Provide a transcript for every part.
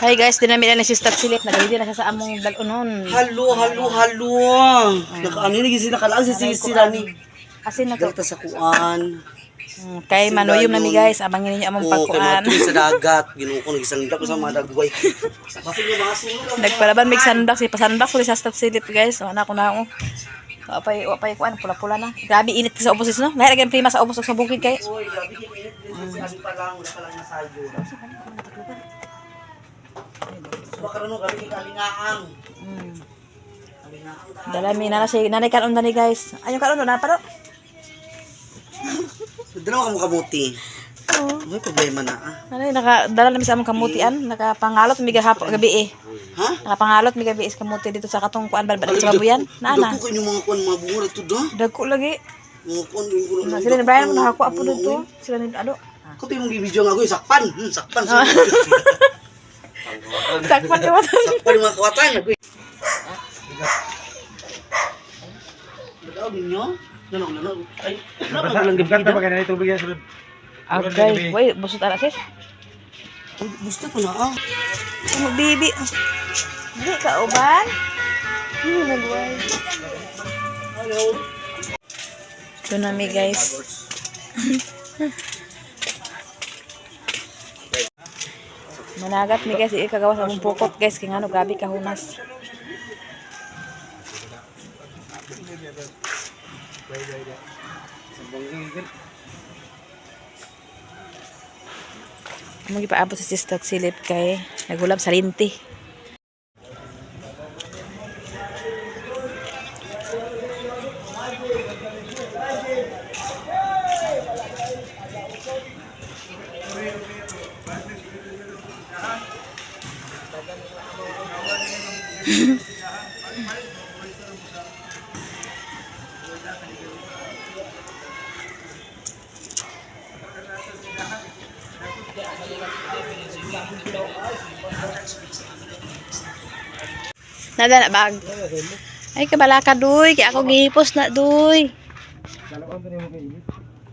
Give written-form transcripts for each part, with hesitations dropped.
Hi guys, dinamit na si Sister Silip. Nagahidi na siya sa among dalunon. Halo. Nakaano ni gisi nakalaan si sila ni. Kasi na to. Dito sa kuan. Kay manuyom na mi guys, abangin ninyo among pagkuan. Kay sa dagat, ginuo ko nagisandak ko sa mga dagway. Nagpalaban mig sandak si pasandak ko sa Sister Silip guys. Ana ko na ako. Wapay kuan pula-pula na. Grabe init sa opusis no. Lahi ra prima sa opusis sa bukid kay. Oy, grabe init. Sabi pa lang, wala pa lang nasayo. Baka ron gabi kalingaang. Dalami na si nanay karon dani guys. Ayo karon na pa do. Dala mo kamuti. Oo. May problema na ah. Nanay dala na mi sa among kamutian, nakapangalot mi gahapon gabi eh. Ha? Nakapangalot mi gabi is kamuti dito sa katong kuan balbal sa babuyan. Naana. Dagko kayo mga kuan mga bunga dito do. Dagko lagi. Mga kuan yung Sila ni Brian mo nahako apo dito. Sila ni ado. Ko ti mong video nga ko sakpan. Sakpan. Sakpan di mo. Sakpan mga kawatan ako. Daw ninyo. Nanong. Ay, Lang gibkat pa kanay tubig ya sulod. Okay, wait, busot ala sis. gusto ko na ah. Magbibi. Di ka uban. Nagway. Hello. Ito na mi guys. Managat mi guys, ikagawa sa mong pukot guys, kaya ano, grabe kahunas. Ang gipaabot sa Sister Silip kay nagulam sa rinti. Nada na bag. Ay kabala ka duy, kay ako gihipos na duy.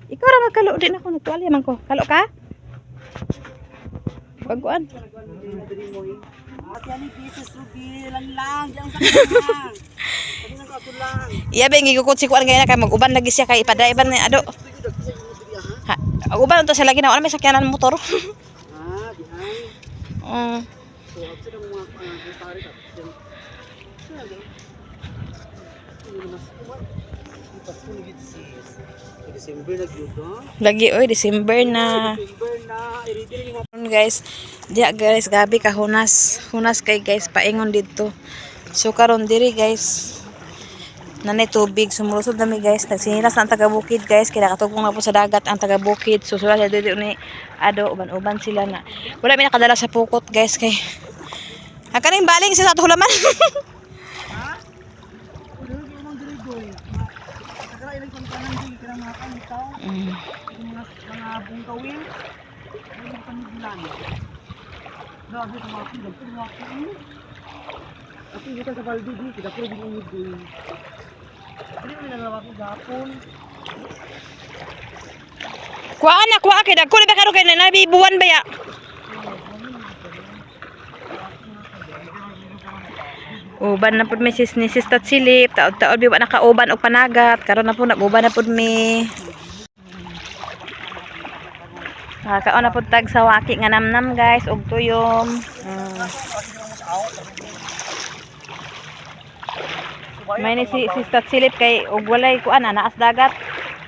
Ikaw ra magkalo din ako nagtuwalya man ko. Kalo ka? Pagkuan. Iya ba gigukot si kuan gaya kay mag-uban lagi siya kay ipadaiban ni ado. Ha, uban to sa lagi na wala may sakyanan motor. Lagi oy December na. Guys, dia guys gabi ka hunas kay guys paingon dito. So karon diri guys nanay tubig sumulusod nami guys, nagsinilas na ang taga-bukid guys, kaya nakatugong na po sa dagat ang taga-bukid. Susula siya dito ni ado uban-uban sila na. Wala mi nakadala sa pukot guys kay ang kaning baling sa ato hulaman. Kuha kay dagko ba karo kay nabibuwan ba ya? Uban na pud mi ni Sister Silip, taod-taod bi wa nakauban og panagat, karon na po nag-uban na pud mi. Kaon na pud tag sa waki nga namnam guys og tuyom. May ni si Sister Silip kay og walay kuan naas dagat.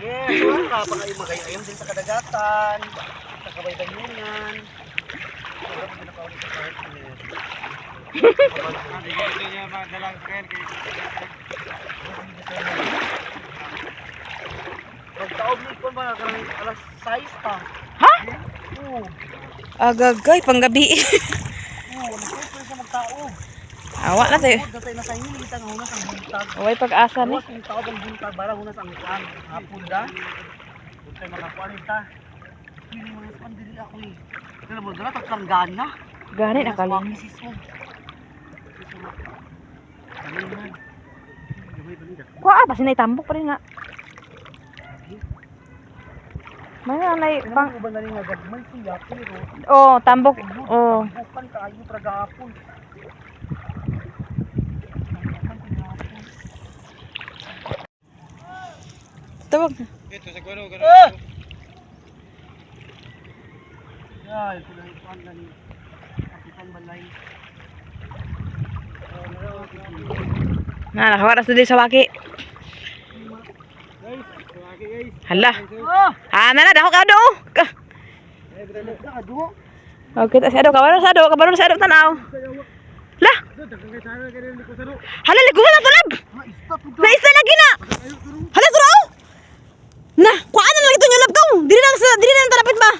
Yes, wala pa kayo magayon din sa kadagatan. Sa kabaybayan. Pagtaob ni kon ba alas 6 pa. Ha? Oo. Agagay panggabi. Oo, nagpupunta sa magtaob. Awa na tayo. Datay na sa inyo kita nga una sang buntag. Away pag-asa ni. Ang taob ang buntag bara una sang kan hapon da. Buntay makapuan ta. Pili mo sa diri ako eh. Dala mo dala tagkanggana. Gani na kalin. Kuha ba sinay tambok pa rin nga. May anay pang Ano ba na rin nga gagmay siya, pero oh, tambok. Oh. bukan kayo para gahapon. Tawag. Ito sa kuno Ya, ito na yung panda ni Kapitan Balay. Na nakawaras na din sa waki. Guys, kumaki guys. Hala. Oh! Na dako ka do. Eh, brother, nakadungo. Okay, ta sado kabalo sa ado tanaw. Lah, Dagang kay sana kay rin ko saro. hala liguan na tulab. Ha, stop ito. Na isa lagi na. Hala turo. Na, kuan na lang ito nyulab ko. Dili nang tarapit ba?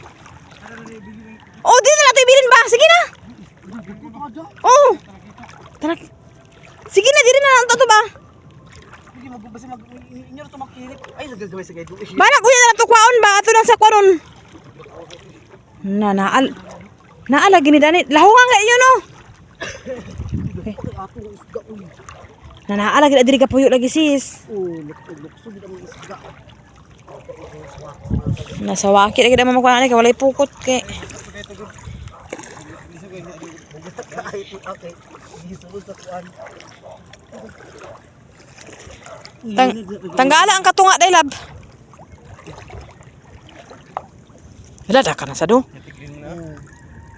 Oh, dili na nato ibilin ba? Sige na. Oh. Tara. Sige na, dili na lang to ba? Sige, magbabasa inyo to makilip. Ay, nagagaway sa gaydo. Bana kuya na to kwaon ba? Ato lang sa kwaron. Naalagi ni Dani. Lahongan nga inyo no. Ato ng isda uy. Naalagi na diri ka puyo lagi sis. Oh, lukso gid ang isda. Nasa waki lagi naman makuha ni walay pukot kay. Okay. Gisulod sa kuan. Tanggala ang katunga day lab. Wala da ka na sa do.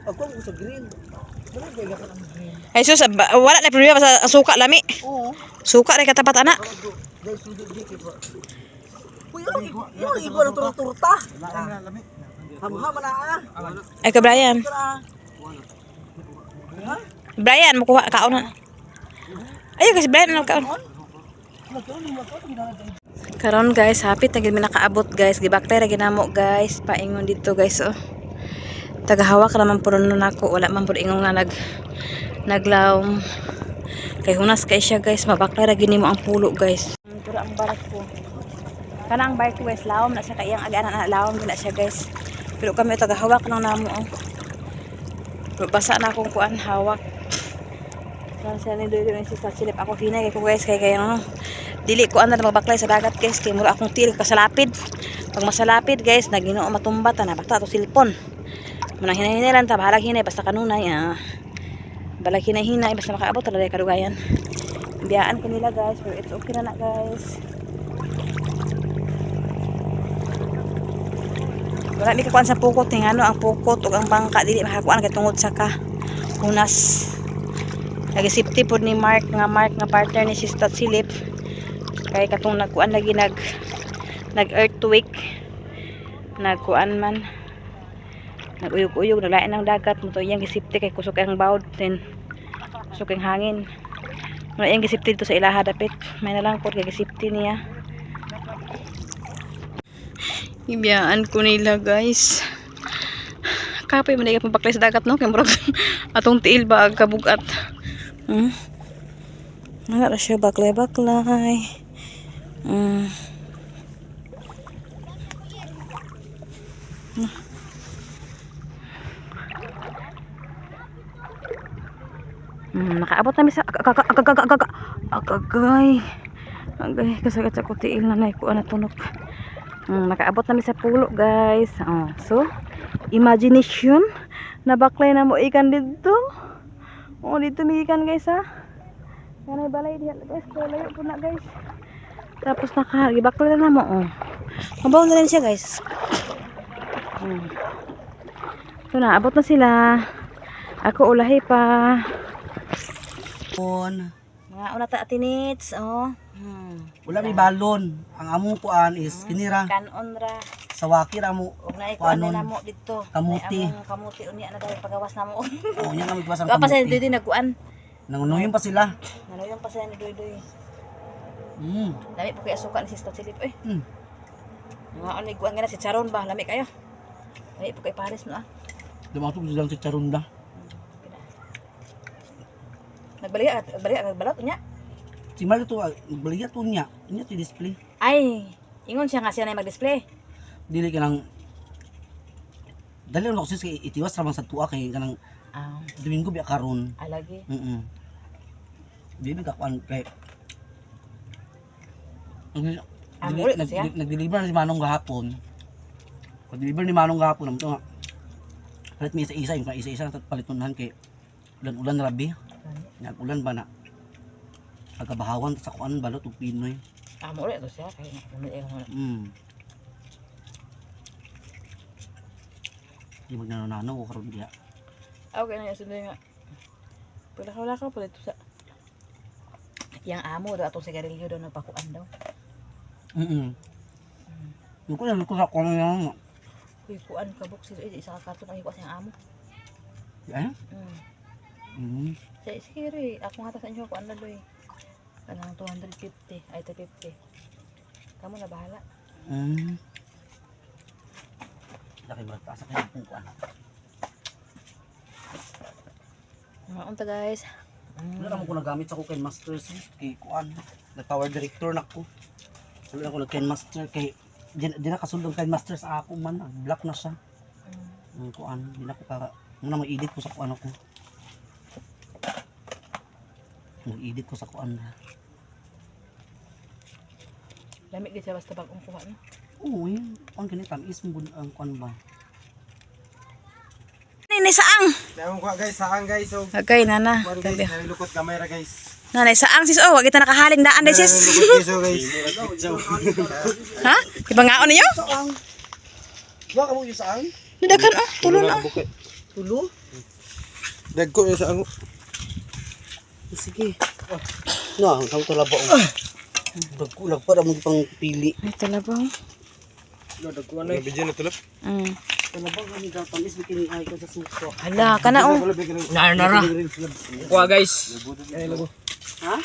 Ako ang sa green. Dali ba ka ng green? Ay sus, wala na problema sa suka lami. Oo. Suka rin katapat ana. Guys, sudod dito ba? Uy, yung iba ng turta. Hamham na ah. Ay ka Brian. Brian, makuha kaon na. Ayun kasi Brian na kaon. Karon guys, hapit na gid mi nakaabot guys. Gibaklay ra ginamo guys. Paingon dito guys oh. Tagahawak naman puro nun ako. Wala man puro ingon nga naglawom. Kay hunas kay siya guys. Mabaklay ra ginimo ang pulo guys. Puro ang barak ko. Kana ang bike ko guys, lawom na siya kay iyang aga na lawom gina siya guys. Pero kami tagahawak lang namo oh. Basa na akong kuan hawak. Sa ni doy ni sa silip ako hinay kay ko guys kay ano. Dili ko ana magbaklay sa dagat guys kay mura akong til kasalapid. Pag masalapid guys, naginoo matumba ta na basta to silpon. Munang hinay lang ta bahalag hinay basta kanunay ah. Balag hinay basta makaabot talaga kadugayan. Biyaan ko nila guys, pero it's okay na guys. Wala mi kakuan sa pukot ning ano ang pukot ug ang bangka dili makakuan kay tungod sa ka hunas. Lagi safety pod ni Mark nga partner ni Sister Silip. Kay katong nagkuan lagi nag earthquake. Nagkuan man. Naguyog-uyog naglain ng dagat mo to iyang gisipti kay kusog ang bawd then kusog ang hangin. Mo iyang gisipti to sa ilaha dapit. May na lang pod kay gisipti niya. Ibiyaan ko nila guys. Kapoy man dayag pabaklay sa dagat no kay murag atong tiil ba kabugat. Wala siya baklay. Nakaabot namin sa agay kasagat sa kutiil na nay kuan na tunok. Nakaabot namin sa pulo guys. So imagination na baklay na mo ikan dito. Dito may ikan guys ha. Kanay balay diha guys, layo po na guys. Tapos nakagibaklay na mo Mabaw na rin siya guys. So naabot na sila. Ako ulahi pa. Mga una ta atinits Wala may balon. Ang among kuan is kinira kanon ra. sa waki ra mo. Ug na ikuan na mo dito. Kamuti. Kamuti unya na daw pagawas na mo. Oh, yan ang magwas ang Wa pa sa kamuti. dito nagkuan. Nangunuyon pa sila. Nanoyon pa sa ni Doy. Mm. Lami po kay suka ni Sister Silip Mm. Mga ani kuan gana si Charon ba lami kayo. Lami po kay Paris no Dumatok silang si Charunda. Nagbalot unya. Si Mal to baliya to niya. Niya ti display. Ay, ingon siya nga siya na mag-display. Dili ka nang dali na kasi itiwas ramang sa tuwa kay kanang Domingo biya karon. Lagi. Di man kakuan kay Ulit siya? nag-deliver na si Manong gahapon. Pag-deliver ni Manong gahapon naman ito nga. Palit may isa-isa, yung isa-isa na palitunan kay ulan-ulan rabi. Nag-ulan ba na? Pagkabahawan sa kuan balot ug Pinoy. Amo ulit to siya kay na. Di magnanano ko karon diha. Okay na yung nga. Paglakaw-lakaw pala ito sa... Yang amo daw atong sigarilyo daw nagpakuan daw. Yung ko lang ko sa kuan nga. Uy, kuan ka box isa ka karton ang ikuha sa amo. Yan? Sige rin, ako nga ta sa inyo kuan na doy. Kanang 250, ay 250. Kamu na bahala. Laki mo ta sa kanya kung kuan. Maunta guys. Wala naman ko nagamit sa Ken Master kay kuan. Nag-power director na ko. Wala ako nag-Ken Master kay di na kasundong Ken Master sa ako man. Black na siya. Kuan, di na ko para muna mag-edit ko sa kuan ako. Mag-edit ko sa kuan na. Lamig din siya basta bagong kuha no. Oo, yun. Ang ganito, is mo ang kuan ba? Nanay saang. Dahon ko guys, saan guys? So, Okay nana. baru guys, nalilukot kamera guys. Nanay saang sis oh, wag kita nakahaling daan dai sis. So guys. Ha? Ibangaon niyo? Wa ka mo yung saan? Dadakan ah, tulon ah. Tulo? Dagko yung saan. Sige. No, ang tulabo. Dagkulag para mo pang pili. Ay talabang. Dagko na. Bidyan na tulap. Talabang kami dapat is bikin ay ko sa suko. Hala, kana oh. Nara. Kuha guys. Ha?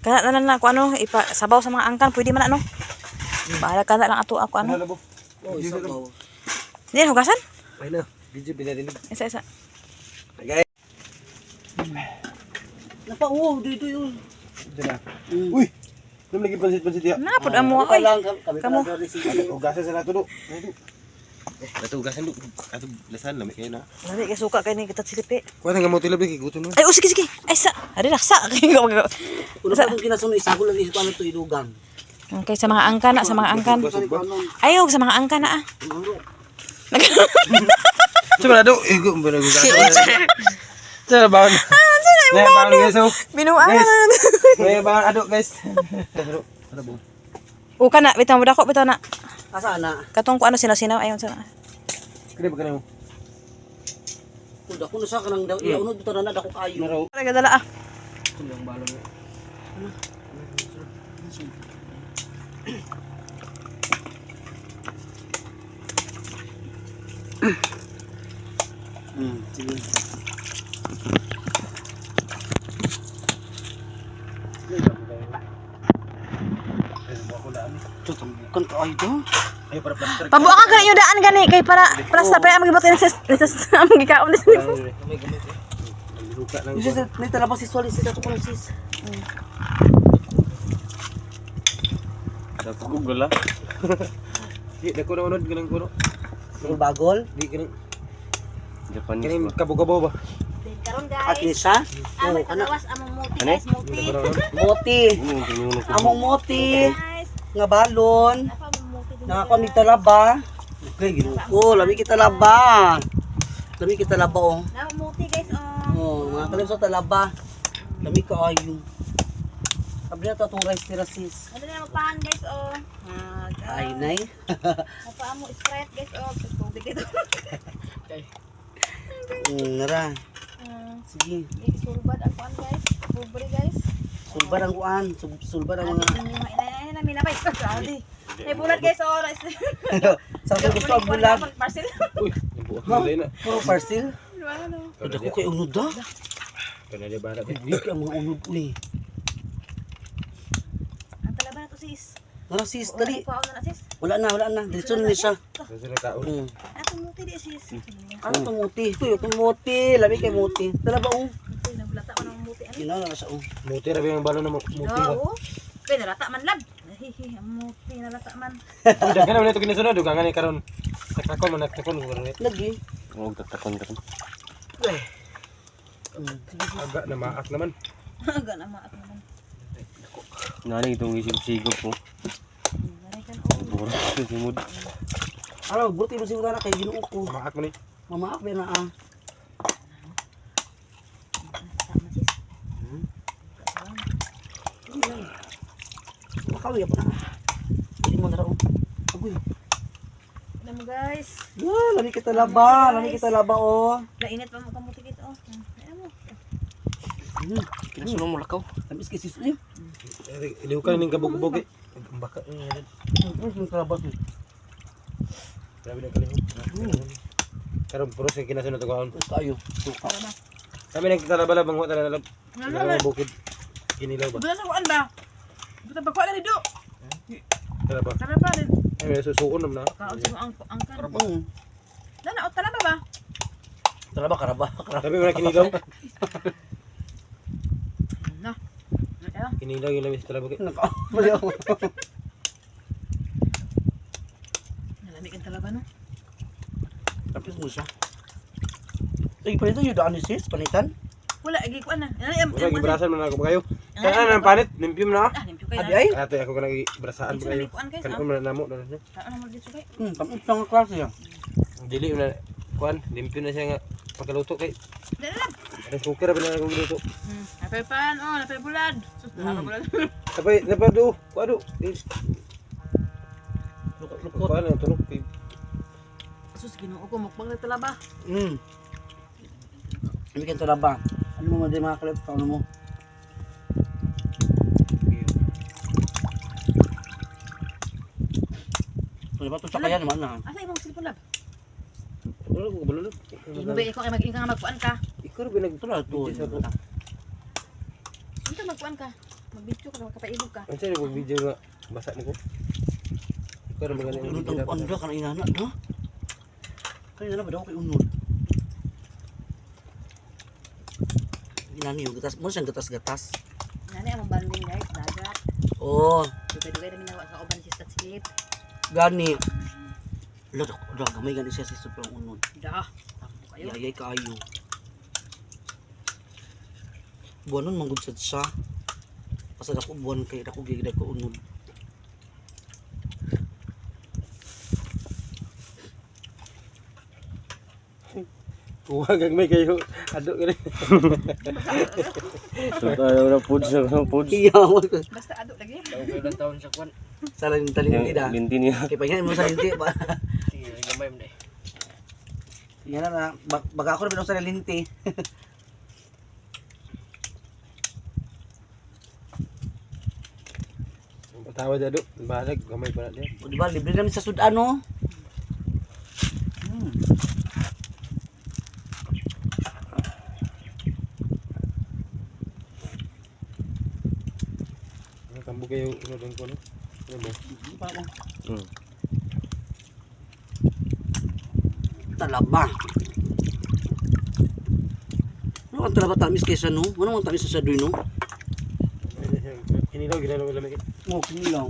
Kana na ko ano, ipa sabaw sa mga angkan, pwede man ano. Bahala ka na lang ato ako ano. Oh, isa ba? Hindi hugasan? Ay na. Bidyo pinadinig. Isa. Guys. Napauwo dito yun. Diyan na. Uy. Nung lagi pansit-pansit ya. Napod amo Kami oy. Kamu. Ugasan sa nato do. Ito ugasan do. Ato lasan lamig kayo na. Lari kay suka kay ni kita silipi. Kuha nga mo tilab lagi gutom na. Ay, oh, sige. Ay, ari laksa. Una pa kung kinasunod isa ko lang isip ano to idugan. Okay, sa mga angkan na, sa mga angkan. Ayaw, sa mga angkan na ah. Coba na do. Igo mo na ugasan. Sana ba? Nah, bang guys. Binuang na. May bang aduk guys. Ada bu. O kana, bitaw mo dako, bitaw na. Asa na? Katong ko ano sinaw-sinaw ayon sa. Kini ba kanimo? Kuda ko na sa kanang daw iya unod bitaw na dako kayo. Naraw. Para dala ah. Tulang balong. Sige. Tutumbukan ka ay do. Ayo para plaster. Pabuak ka kanyo daan gani kay para sa pre magibot ni sis magikaon ni sis. Luka lang. Sis, may talabas sis wali sis ato ko sis. Ada Google lah. Di dako na unod ganang kuno. Bagol. Di ganang Japanese. Kini kabugabaw ba? Karon At guys. isa. Amay kalawas among muti guys, muti. Moti. Among moti. Nga balon. Apa among muti din. Nga kon talaba. Okay, ginuko, lami kita laba. Lami kita laba oh. Na muti guys oh. Oh, mga kalim sa talaba. Lami ka ayo. Sabi na itong rice tira sis. Ano na magpahan guys oh. Ay, nay. Apa amo Sprite guys oh, tubig dito. Nara. Sige. Sulbad ang kuan guys. Pobre guys. Sulbad ang kuan. Sulbad ang mga... Ay na minabay ko saudi. May bulat guys oh. Sa gusto ang bulag. Parcel. Uy, buo na. Puro parcel. Ano? Ada ko kay unod da. Kana dia barat. Big ang mga unod uy. Ang talaba na to sis. Nara sis, dali. Kuha na sis. Wala na. Diretso na siya. Sila taon. Ato muti di sis. Ano itong muti? Ito yung muti. Labi kay muti. Tala ba oh? Ito nabulata man ang muti ano. Ginala na siya oh. Muti ra yung balon na muti ba. Oo. Pero rata man lab. Hihi, ang muti na rata man. Uy, daghan na ito kinisunod dugangan ni karon. Takakon man takon ko rin. Lagi. Oh, takon karon. Eh. Agak na maak naman. Aga na maat naman. Nani itong isip-sigop ko. Naray kan oh. Mura sa simod. Araw, buti mo siguro na kay Ginoo ko. Maak mo ni. Mamaak ba na ah. Tama sis. Makawi pa na. Hindi mo na raw. Agoy. Ano mo guys? Yeah, lami kita laba. Lami kita laba oh. Nainit pa mo kamuti kito. Ayan mo. Kinasulong mo lakaw. Tamis kasi sus. Iliw ka ning kabog-bog eh. Baka Yung trabaho. grabe na kalihok. Karon puro sa kinasunod ko. Kayo. Suka. Kami nagtatalaba-lab ang huwag talalab. Ang bukid. Kinilaw ba? Buta sa kuan ba? Buta ba kuan ni do? Talaba. Tara pa rin. Ay, susuon naman na. Kaon sa ang kan. Mm. Dana o tara ba? Karaba, karaba. Sabi mo na kinilaw. Na. Ayo. Kinilaw yung lamis talaba. Nakakabali ako. Nalamig ang talaba no. Tapos mo siya. Ay, pa ito yung daan ni sis, panitan. Wala agi kuan na. Wala, gibrasan mo na ako kayo. Kaya na, panit, limpyo mo na. Ah, limpyo kay Abi na. ay. Ate, ako ka nag-ibrasaan mo kayo. Kuan guys. Kaya mo na namo. Kaon mo dito kay. Tapos sa klase yan. Dili mo na, kuan, limpyo na siya nga pagkaluto kay. Dala lang. Rice cooker ba na naguluto. Napay pan, oh, napay bulad. Sus, bulad. Tapay, napado, kuado. Lukot. Kuan na, tulog. Sus, Ginoo ko mukbang na talaba. Hindi ka talaba. Ano mo mga kalip? Ano mo? Ano ba ito sa kaya naman na? Asa imong cellphone lab? Wala ko kabalo. Ibay ko ay maging ka nga magkuan ka. Ikaw rin binag... Ito na ito. Unta magkuan ka? Magbidyo ka makapailog ka. Ang sa'yo, mag-video nga. Basa mo ko. Ikaw rin magaling. Ano itong panda ka na inana? Ha? Kaya na ba daw kay unod? Inani yung gatas. Muna siyang gatas-gatas. Nani among banding guys, dagat. Oo. Dugay-dugay na minawa sa uban si Statslit. Gani. Lada, gamay gani siya si super unod. Dah. Tampo kayo. Yayay kaayo. Buwanon manggud siya. Pasad ako buwan kay ako gigid ko unod. Huwag ang may kayo. Adok ka rin. Tayo na foods. Iyaw. Basta ado lagi. Ilang taon sa kwan. Sa talinti da. Linti niya. Kay pagyan mo sa linti ba. Sige, gamay mo na Yan na baga ako rin sa linti. Patawa dyan adok. Balag, gamay pa natin. O diba libre namin sa Sudan no. Kambo kayo unod ko no? Ano ba? Parang Hmm. talaba. Ano ang talaba tamis kaysa no? Ano ang tamis sa sadoy no? Kinilaw, ginalaw ko lamig. Oh, kinilaw.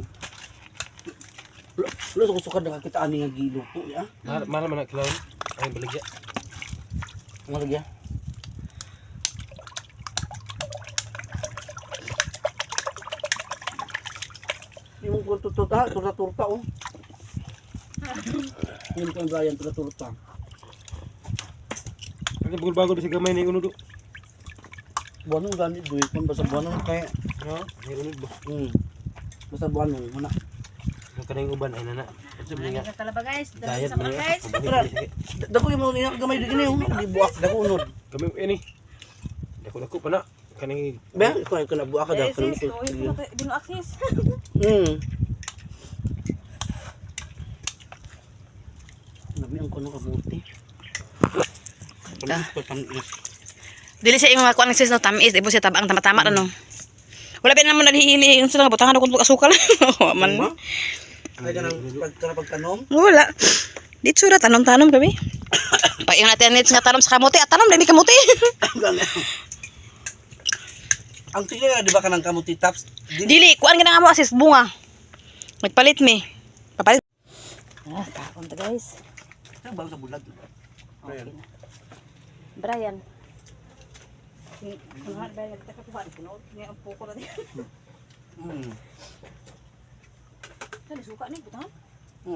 Lo suka dengan kita ani nga giluto ya. Mahal man na kilaw. Ay, baligya. Ano lagi ya? Yung turta, turta oh. Yung kang Brian turta. Ang bagol-bagol sa gamay na yung unod. Buwanong ganit duit kung basta buwanong kay Ha? May unod ba? basta buwanong mana. Ang kanang uban ay nana. Kasi Nani nga. ka talaba guys. Dala Diet sa mo mga niya. guys. Dako yung mga ina gamay din oh. Di buak dako unod. Kami ini. Dako-dako pa na. Kanang Ba, ko na buak ka daw Eh, kanang sis, dino access. Nami ang kono kabuti. Dili siya imong kuan sis no tamis, ibo siya tabang tama-tama ano. Wala pa naman nahihili yung sila butangan ako asukal. Man. Ay kanang pagtanom. Wala. Dito ra tanom-tanom kami. Pa yung natin nits nga tanom sa kamote, at tanom dami kamote. Ang tingin di ba kanang kamuti tops? Dili, kuan ka na nga mo asis bunga. Magpalit mi. Papalit. Ah, kaon ta guys. Ang bago sa bulag. Brian. Ano ba yung takapuhan ko ni ang poko na diyan. Dali suka ni butang.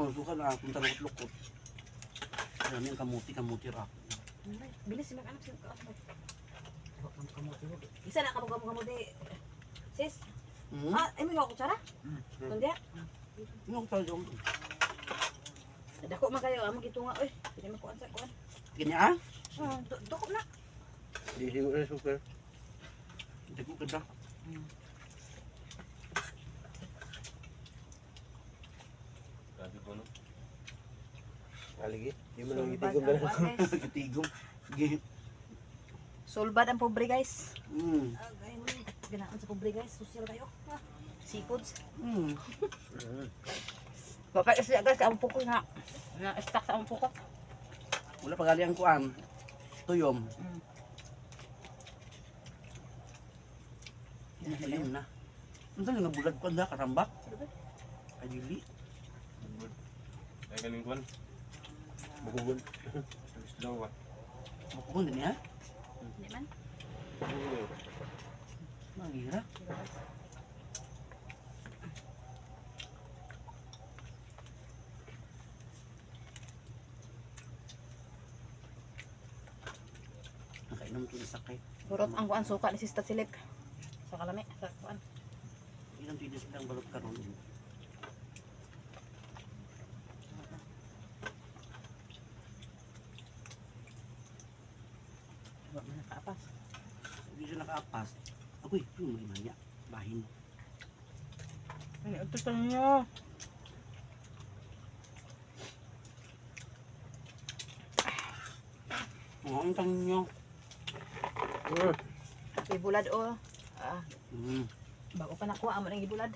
Suka na punta ng lukot. Marami ang kamuti ra. Bilis si mag-anak siya. Kamuti ra. Isa na kamuti. Sis? Hmm? Ay may mga kutsara? Kundi Yung tawag yung... dako man kayo, amo gitunga oy. Dili man kuan sa kuan. Ganyan ah? Dako na. Di siguro na super. Hindi ko kada. Sabi ko no. Aligi, di mo lang itigom na lang. Katigom. Sige. Sulbad ang pobre guys. Ganaan sa pobre guys, social kayo. Seafoods. Baka isya guys, ang puko nga. Na-stack sa ang puko. Wala pa gali ang kuan. Tuyom. Ayun na. Ano yung nabulad ko na karambak? Kadili. Ay galing kuan. Bukugon. Slow ba? Bukong din ya? Hindi man. Mangira. Nakainom ito na sakay. Burot ang kuan suka ni Sista Silip. Sa kalami, sa kuan. Ilang tinis lang balot karon. Wa man nakaapas. Hindi siya nakaapas. Agoy, yung mga imanya. Bahin. Ay, ito sa inyo. Oo, ang tanong nyo. Ibulad o. Bago pa nakuha amo nang ibulad.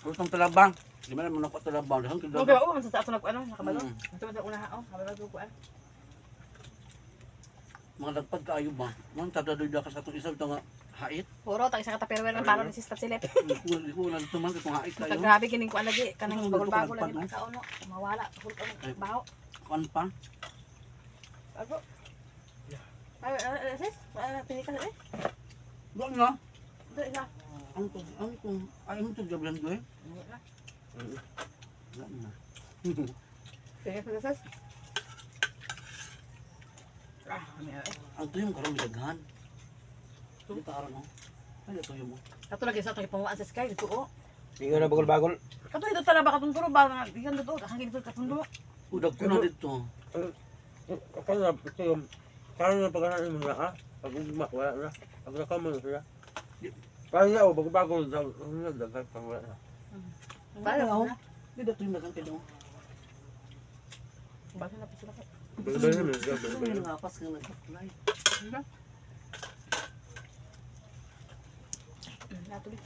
Ano itong talabang? Di ba naman ako talabang? Dahan Okay, talabang. oo, sa ako nagkuan nakabalo. Mm. Ito man sa una ha, kabalo ko kuan. Mga lagpad kaayo ba? Mga tadadoy ka sa itong isang itong hait. Puro tag isa ka taperwer ng palo ni Sista Silip. Hindi ko lang ito man itong hait kayo. Grabe kining kuan lagi kanang Ano, bagol-bagol nagpapalpad, lagi kauno. Mawala, hulog Ay. baho. Kuan pa. Bago. Ay, sis, pinikas eh. Doon nga. Ito isa. Ang itong, ayaw mo itong gabilan ko eh. Wala na. Pinikas sis. Kami ay. Ang tuyong karong daghan. Ito karon oh. Ay, ito tuyong mo. Kato lagi sa itong ipamuan sa sky dito o. Di nga na bagol-bagol. Kato ito tala ba katunduro ba nga diyan dito hangin dito katunduro. Udag ko na dito. Ako na, ito yung... Parang na pagkakaan mo na ah. Pag ugma, wala na. Pag nakama na sila. Parang na, bago-bago sa... Nagdagan pang wala na. Bayo Ano? na. Dito tuyong daghan kayo. Bago na pala ko. Balik-balik na, Ito balik-balik. yung nangapas ka nagkakulay. Natuloy.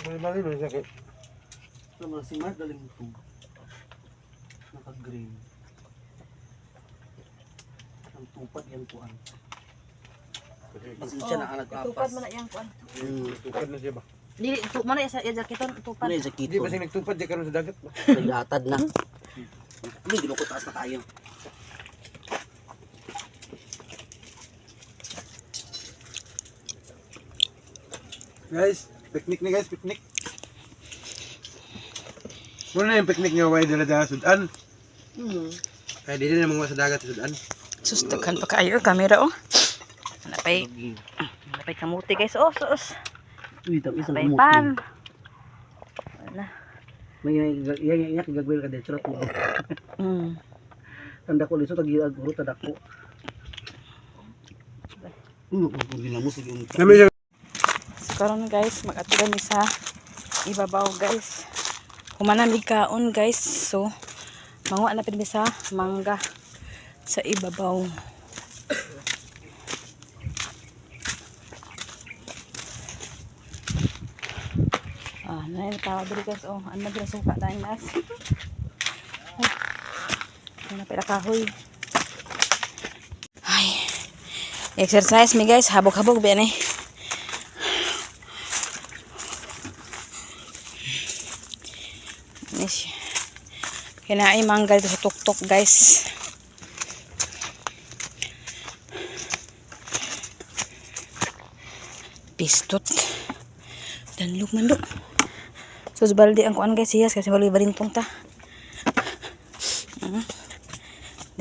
Balik-balik na, sakit. Ito mga si Mark galing ito. Naka-green. Ang tupad yan kuan. Pasensya na ang Tupad nagkapas. man na yang kuan. Tupad na siya ba? Dili tu mo na sa jaketon tupad. Ano yung sa Hindi kito? ba siya nagtupad di karon sa dagat ba? Naglatad na. Hindi, di mo ko taas na tayo. Guys, picnic na guys, picnic. Muna yung picnic nga way dala-dala sudan. Kaya di na mga sa dagat sa sudan. Sustakan pa kayo kamera oh. Napay kamuti guys. Oh, sus. Uy, tapos isang Napay kamuti. pan. Wala. May iyak gagawin ka dito. Charot mo. Tanda ko liso, tag-iag ko, tadak ko. Kung ginamos, sige mo. Nami siya. So karon guys, mag-atira mi sa ibabaw guys. Humanamig kaon guys. So manguha na pid mi sa mangga sa ibabaw. Na yung tawa dito guys. Oh, ano na suka tayong nas. Ay, na pala kahoy. Ay. Exercise mi guys. Habog-habog ba eh. Kinain manggal dito sa tuktok guys. Pistot. Danlog man do. So balde ang kuan guys hiyas kasi balde balintong ta.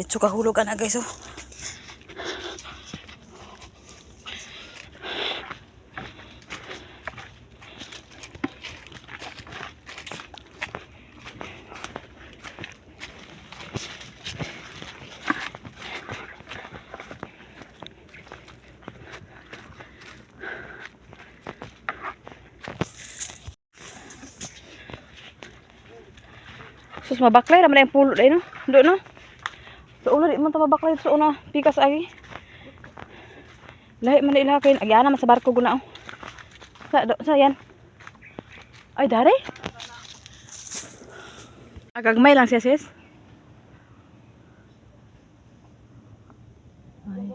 Dito kahulugan na guys oh. Sus mabaklay naman yung pulo dahil no. Do no. So ulo di man ta mabaklay so una pikas agi. Lahi man ila kay agyana man sa barko guna oh. Sa yan. Ay dari. Agagmay lang siya sis. Ay.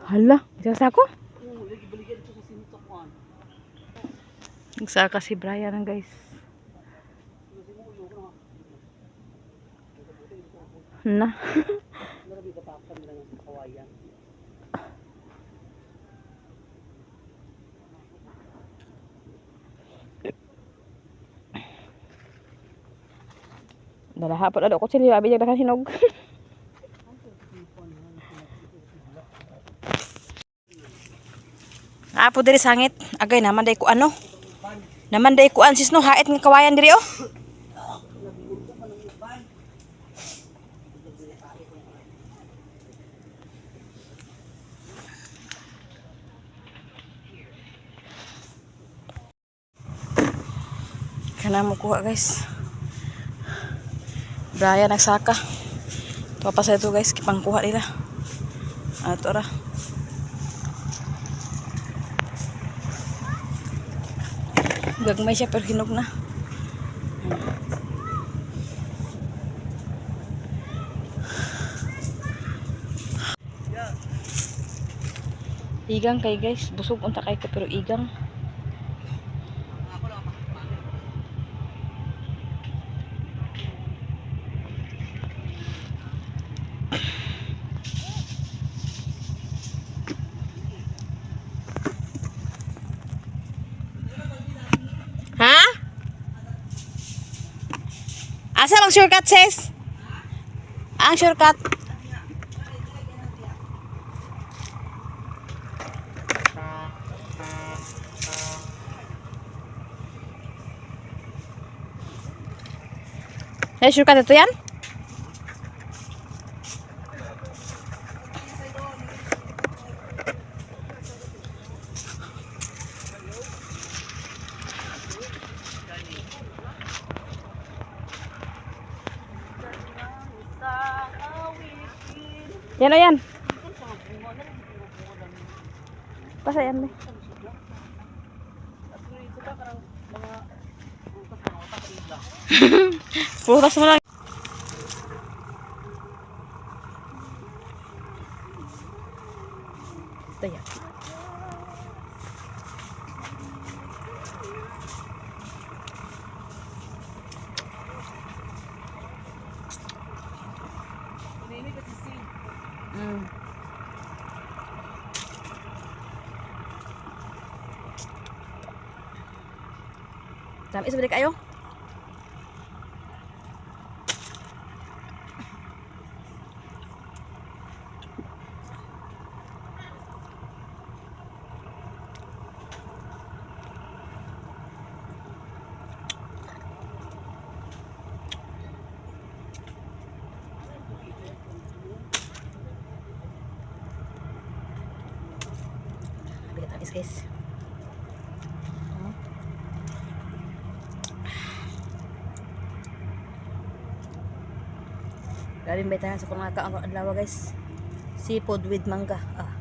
Hala, isa sa ako? Nagsaka si Brian guys. Na. Dalahapon ada ko sila abi jagdakan hinog. Apo diri sangit. Agay naman day ko ano. Naman day ko ansis no hait ng kawayan diri oh. Kana mo kuha guys. Brian nagsaka. Tuwa pa sa ito guys, kipang kuha nila. Ato ra. Gagmay siya pero hinog na. Igang kay guys, busog unta kay ka pero igang. Ha? Asa ang shortcut sis? Ang shortcut. Ay, shortcut ito yan? Yan o yan. Pasa yan be. Prutas mo lang. Ito yan. Tamis balik ayo. Tamis guys. Galing ba tayo sa pangaka ang adlaw guys? Seafood with mangga. Ah.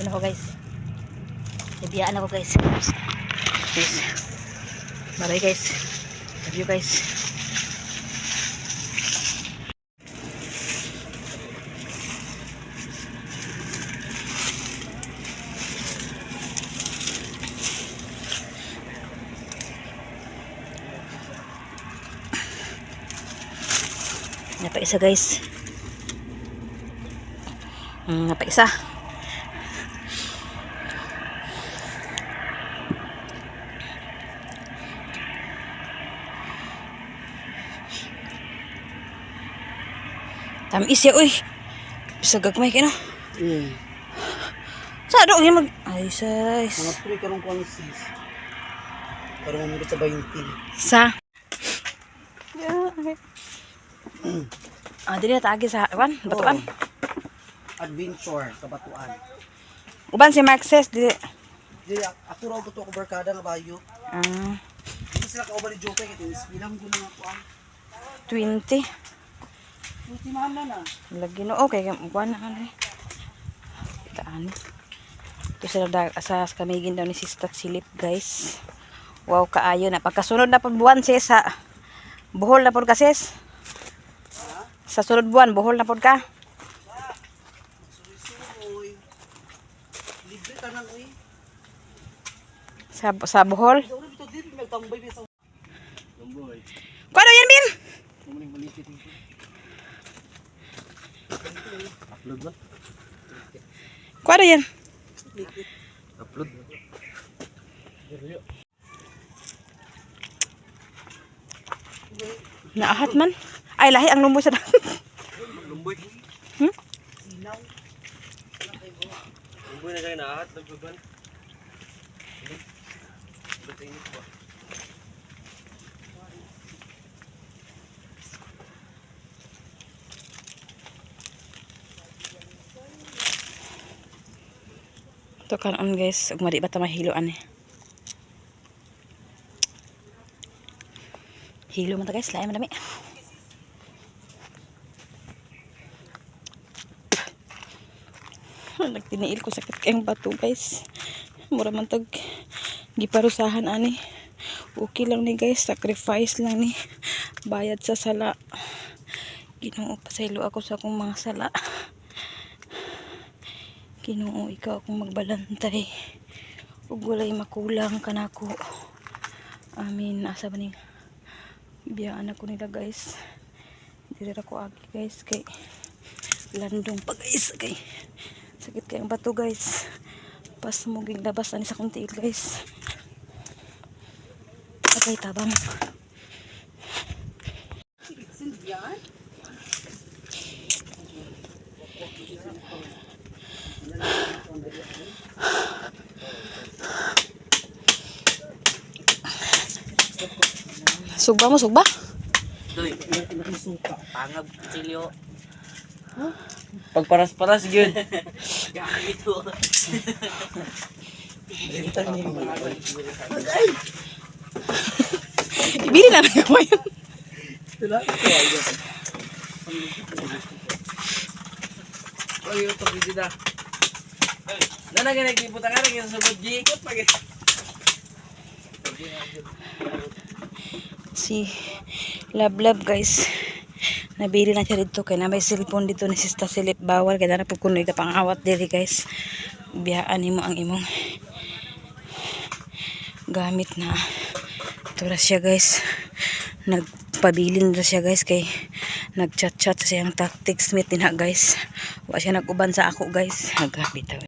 Ano ko guys? Ibiyaan ako guys. Guys. Bye guys. Love you guys. Pa isa guys. Pa isa. Tamis ya uy. Bisa gagmay kay no. Sa do yung mag ay size. Mga pre karong kuan sis. Karong mo sa 20. Sa dili ta agi sa wan, batuan. Adventure sa batuan. Uban si Maxes dili. Di ako raw buto ako barkada nga bayo. Hindi sila kauban ni Joker kay bilang ko na ako ang 20. ultimahan na. Lagi no okay kuan na ani. Taan. Ito sila sa kamigin daw ni Sistat Silip guys. Wow kaayo na pagkasunod na pud buwan sis sa Bohol na pud ka sis. Sa sunod buwan Bohol na pud ka. Suy-suy. Libre tanan uy. Sa Bohol. Ora bitaw dili magtambay sa tambay. Kuano yan Bin? Muning balitit. Upload ba? Kuano yan? Upload. Naahat man. Ay lahi ang lumboy sa Lumboy. Lumboy na kayo naahat, nagbaban. Ito kanon guys, ug madi bata mahiloan eh. Hilo man ta guys, lain madami. Nagtiniil ko sakit kayong bato guys. Mura man tag giparusahan ani. Okay lang ni guys, sacrifice lang ni. Bayad sa sala. Ginoo pasaylo ako sa akong mga sala. Ginoo ikaw akong magbalantay. Ug walay makulang kanako. Amin. Asa ba ni biyaan ako nila guys. Dili ra ko agi guys kay landong pa guys kay sakit kayong bato guys. Pas mo giglabas ani sa kunti guys. Okay tabang. Sugba mo, sugba? Doy, pangab silyo. Pagparas-paras yun. Gamit ko. Ibili na lang mo yun. Oh, yung ito, hindi na. Nanagay nagtiputa ka rin yung sunod jikot pag Si Love guys. Nabili na siya dito kaya na may cellphone dito ni Sista Silip bawal kaya na pukunoy ka pang awat diri guys. Biyaan mo ang imong gamit na ito na siya guys. Nagpabilin na siya guys kay nagchat-chat sa siyang tactics meet din ha guys. Wa siya naguban sa ako guys. Nagkapit daw.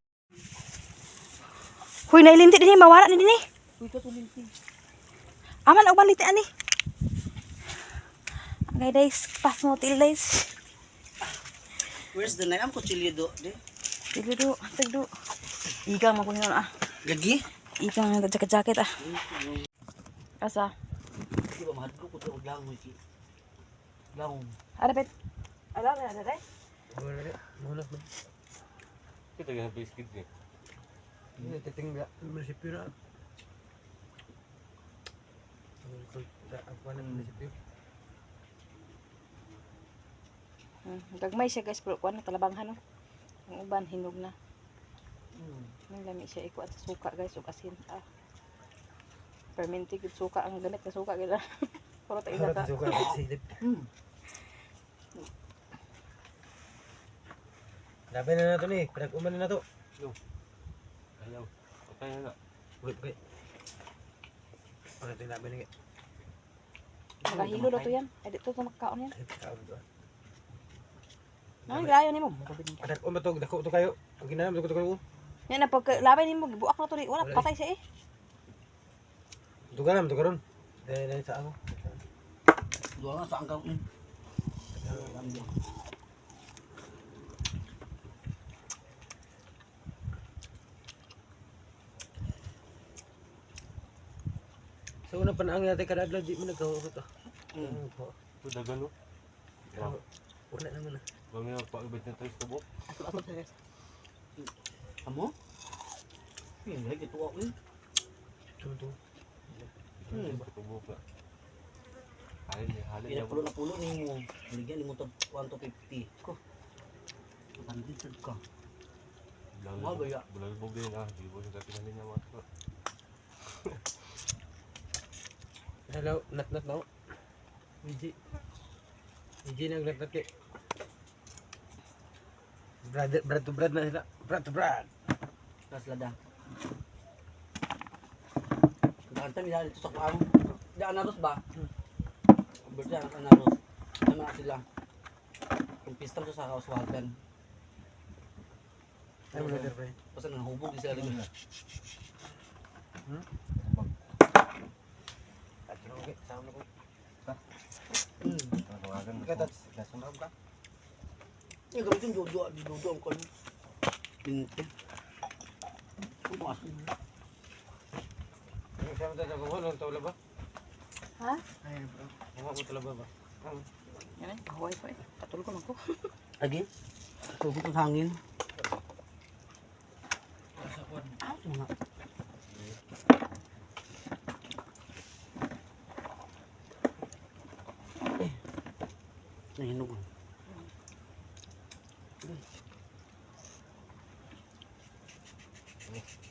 Huy nailinti din mawala ni din eh. Uy ka tulinti. Aman og balite ani. Okay guys, pas mo til guys. Where's the knife? Am ko chili do, de. Tagdo, tagdo. Ika mo kuno ah. Gagi? Ika nga jacket ah. Asa? Di ba mahadlo ko to lang mo iki. Lang. Ada pet. Ada. Muna ba? Kita nga biscuit eh. Ini titing munisipyo na. Ako na munisipyo. Gagmay siya guys, pero kuan talabanghan no. Ang uban hinog na. Nang lami siya ikuan sa suka guys, ug asin. Fermented gud suka ang gamit na suka gila. Puro ta ila ka. Suka silip. Labi na nato ni, pinag-uman na nato. No. Ayaw. Patay na na. Wait. Pagdating labi ni. Makahilo daw to yan. Ay dito to makakaon yan. Ay, kaon do. Ano gayo nimo? Adak o matog dako to kayo. Pag ginam dako to kayo. Yan na pag labay nimo gibuak na to di wala patay siya eh. Duganam to karon. Dahil sa ako. Doon nga sa angkaw. Sa unang panahon natin kada adlaw di mo nagkahurot ah. Ito dagan no? Wala naman na. Bang yung pag-ibig na tres kabok. Ato sa guys. Amo? Hindi, ito ako eh. Ito. Kabok na. Halin Pina na pulo na pulo ni mo. Bigyan mo to 1 to 50. Ko. Tandid ka. Mga gaya. Bulalbog din ah. Di mo siya kapinanin niya mga. Hello, nat now. Wiji. Wiji nag nat kay. Brad to brad na sila. Brad to brad. Tas lada. Kanta mi dito sa kuam. Daan naros ba? Berda ang naros. Tama sila. Kung pista mo sa kauswagan. Ay mo na pre. Basta nahubog di sila rin. Okay, sama ko. Tawagan Kata nasunod ka. Yung gamitin jojo ang kon. Pinte. Kung aso. Ang sama ta sa kuhon ang tawla ba? Ha? Ay bro. Mo mo tawla ba? Yan eh, wifi. Katul ko nako. Lagi. Sugot ang hangin. Sa kuhon. Mga nahinog.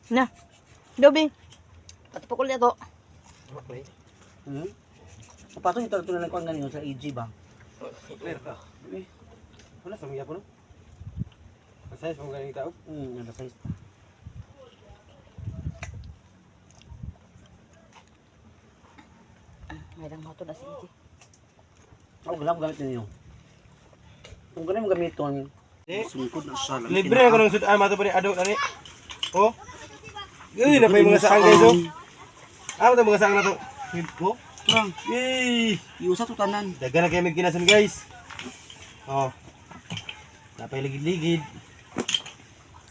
Na. Dobi. Patapakul niya to. Okay. Kapatong ito na ko ngayon sa AG ba? Clear ka. Wala sa mga po no. Masay mo galing tao. Nasa size. May lang mato na si Iji. Ako ganap gamit ninyo. Kung ganun mo gamiton, sungkod na siya. Libre ako ng sudan mato pa ni ado ani. Oh. Uy, na pa yung mga saang guys oh. Ano to mga saang na to? Oh. Kurang, Yay! iusa to tanan. Daga na kayo may ginasan guys. Oh. Napay ligid-ligid.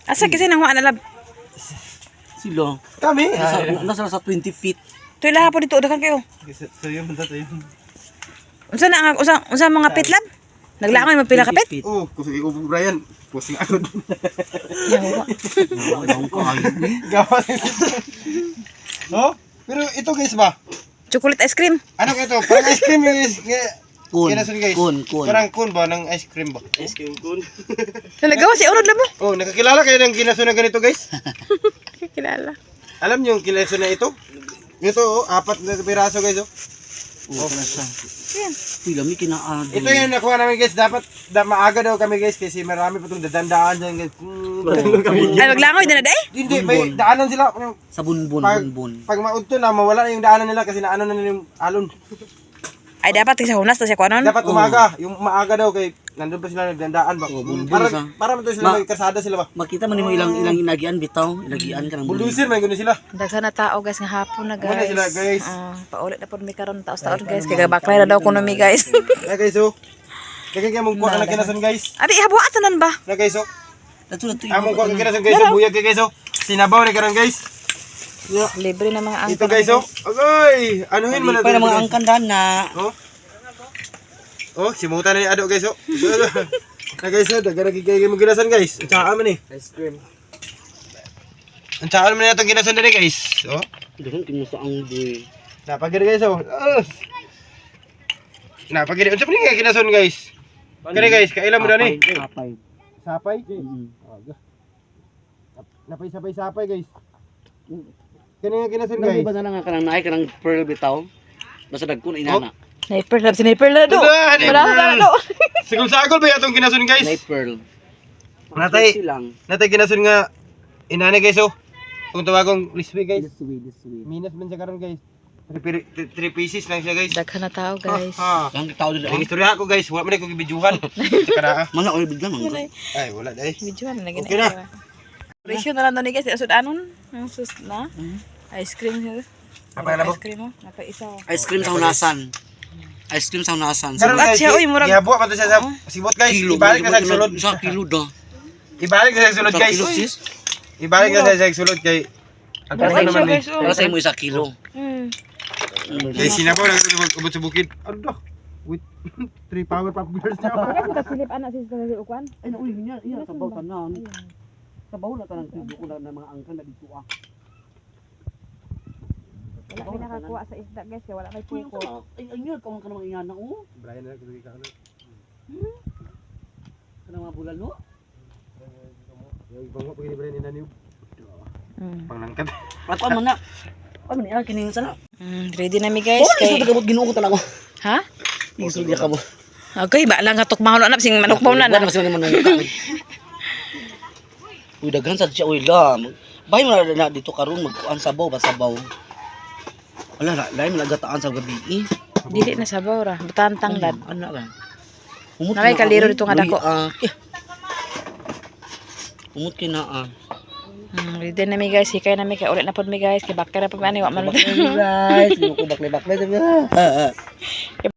Asa kasi nang na lab. Silo. Kami. Nasa sa 20 feet. Tuy laha po dito dakan kayo. So yun punta tayo. Unsa na unsa mga pit lab? Naglangoy mo pila ka pit? Oh, kusig ubog Brian. Kusing ako. Yawa. Ang kayo. Gawa. Oh, pero ito guys ba? Chocolate ice cream. Ano ito? Parang ice cream yung Kun. Kinasun guys. Kun. Parang kun ba ng ice cream ba? Ice cream kun. Nagawa si Unod labo. Oh, nakakilala kayo ng kinasun na ganito guys? Kilala. Alam niyo yung kinasun na ito? Ito oh, 4 na piraso guys oh. Oh, pala siya. Yan. Uy, lami kinaado. Ito yung nakuha namin guys, dapat maaga daw kami guys kasi marami pa itong dadandaan dyan guys. Ay maglangoy na day? Hindi, may daanan sila. Sa bunbun, Pag- bunbun. Pag maudto na, mawala na yung daanan nila kasi naano na nila yung alon. Ay dapat sa hunas to siya kuanon. Dapat umaga, yung maaga daw kay nandun pa sila nagdandaan ba? Oh, bulbul Para sa- para man to sila Ma- may kasada sila ba? Makita man nimo ilang inagian bitaw, inagian ka ng Bulldozer may guni sila. Daghan na tao guys nga hapon na Muna guys. sila, guys. Paulit na po mi karon taos-taon guys kay baklay na daw kuno mi guys. Na guys oh. Kaya mong kuha ka ng kinasan guys. Abi habuat tanan ba? Na guys oh. Dato na to. Among kuha ka kinasan guys, oh. Buyag ka guys oh. Sinabaw ni karon guys. Libre na mga Ito angkan. guys oh. Agay, anuhin mo na Pa to, mga guys. angkandan na. Oh. Oh, simutan na ni Ado guys oh. Na guys oh, daga nagigay mo ginasan guys. Ang tsaka man eh. Ice cream. Ang tsaka man itong ginasan na guys. Oh. Dagan kimo sa ang boy. Napagir guys oh. Napagir. Unsa man nga ginasan guys? Kani guys, kailan mo na ni? Kapay. Sapay. Mm. Napay sapay guys. Kani nga ginasan Nang guys. iba na lang kanang naay kanang pearl bitaw. Basta dagkon inana. Sniper lab, sniper na do. Wala, sniper. Wala na do. Sigol-sagol ba itong ginasan guys? Night pearl. Natay. Lang. Natay ginasan nga inani guys oh. Kung tawagong liswi guys. This way, this way. Minus man siya karon guys. 3 pieces lang siya guys. Daghan na tao guys. Ang tao dito. Ang istorya ko guys, wala man ko gibidyuhan. Tsaka na. Mana oy bigla man. Ay, wala dai. Videoan na gina. Okay na. Presyo na lang doon guys. Asod anon? Ang sus na. Ice cream sir. Apa na po? Ice cream mo. Naka-isa. Ice cream sa hunasan. Ice cream sa hunasan. Karon Sugat guys, siya, uy, murag- Gihabuak man to siya sa sibot guys. Ibalik na sa sulod. Sa kilo da. Ibalik na sa sulod Sa guys. kilo sis. Ibalik na sa sulod kay ang Daghan pera siya naman ni. guys. Para sa imo 1 kilo. Kay sinabaw lang ubot sa bukid. Ano daw? With 3 power pop girls na. Guys, kita silip anak sis sa ukuan. Ay na uy niya, iya sabaw tanan. Sabaw na tanang tibo ko na mga angkan na dito ah. Wala may nakakuha sa isda guys. Kaya wala may puko. Ay niya kawang ka namang ingana oh. Brian na kay ka. Kana mga bulan no. Yung bango pag ni Brian inaniw. Pangnangkat. Ato man na. Ano ni kining sana? Ready na mi guys. Oh, Kay... iso tagamot Ginoo ko tanako. Ha? Iso dia ka mo. Okay, ba lang katok mahal na sing manok mo na na. Wala man manungka. Uy daghan sa siya uy la. Bahay mo na dito karon magkuan sabaw ba sabaw. Wala la, lain nagataan sa gabi. Dili na sabaw ra. Butantang lad. Ano ra? Naway kaliro dito nga dako. Umot kina Ready na mi guys. Hikay na mi kay ulit na pod mi guys. Kay bakay na pa man wa man. Guys, ko bakle sabi.